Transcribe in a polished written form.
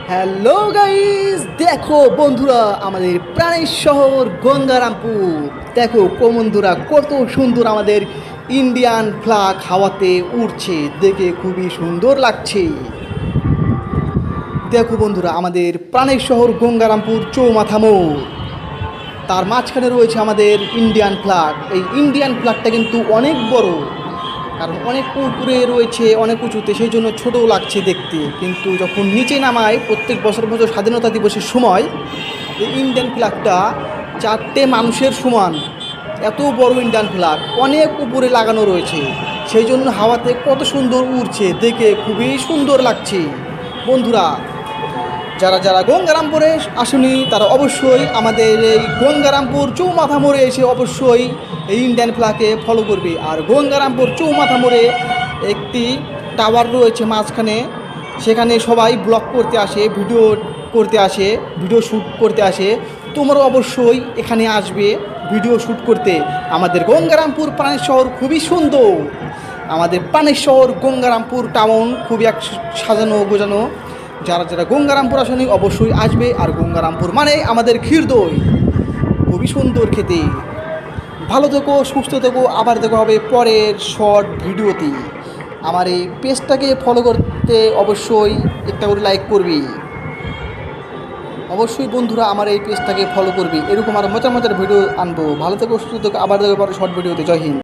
Hello guys, দেখো বন্ধুরা আমাদের প্রাণের শহর গঙ্গারামপুর। দেখো বন্ধুরা, কত সুন্দর আমাদের ইন্ডিয়ান ফ্ল্যাগ হাওয়াতে উড়ছে, দেখে খুবই সুন্দর লাগছে। দেখো বন্ধুরা, আমাদের প্রাণের শহর গঙ্গারামপুর চৌমাথা মোড়, তার মাঝখানে রয়েছে আমাদের ইন্ডিয়ান ফ্ল্যাগ। এই ইন্ডিয়ান ফ্ল্যাগটা কিন্তু অনেক বড়, কারণ অনেক উপরে রয়েছে, অনেক উঁচুতে, সেই জন্য ছোটও লাগছে দেখতে। কিন্তু যখন নিচে নামায় প্রত্যেক বছর স্বাধীনতা দিবসের সময় এই ইন্ডিয়ান ফ্ল্যাগটা 4টে মানুষের সমান, এত বড় ইন্ডিয়ান ফ্ল্যাগ অনেক উপরে লাগানো রয়েছে, সেই জন্য হাওয়াতে কত সুন্দর উড়ছে, দেখে খুবই সুন্দর লাগছে। বন্ধুরা, যারা যারা গঙ্গারামপুরে আসেনি তারা অবশ্যই আমাদের এই গঙ্গারামপুর চৌমাথা মোড়ে এসে অবশ্যই এই ইন্ডিয়ান ফ্ল্যাগকে ফলো করবে। আর গঙ্গারামপুর চৌমাথা মোড়ে একটি টাওয়ার রয়েছে মাঝখানে, সেখানে সবাই ব্লগ করতে আসে, ভিডিও করতে আসে, ভিডিও শ্যুট করতে আসে। তোমরা অবশ্যই এখানে আসবে ভিডিও শ্যুট করতে। আমাদের গঙ্গারামপুর প্রাণের শহর খুবই সুন্দর, আমাদের প্রাণের শহর গঙ্গারামপুর টাউন খুবই এক সাজানো গোজানো। যারা যারা গঙ্গারামপুর আসেনি অবশ্যই আসবে। আর গঙ্গারামপুর মানে আমাদের ক্ষীর দই, খুবই সুন্দর খেতে। ভালো থেকো, সুস্থ থেকো, আবার দেখা হবে পরের শর্ট ভিডিওতে। আমার এই পেজটাকে ফলো করতে অবশ্যই একটা করে লাইক করবি। অবশ্যই বন্ধুরা আমার এই পেজটাকে ফলো করবি, এরকম আরও মজার মজার ভিডিও আনবো। ভালো থেকো, সুস্থ থেকো, আবার দেখা পরে শর্ট ভিডিওতে। জয় হিন্দ।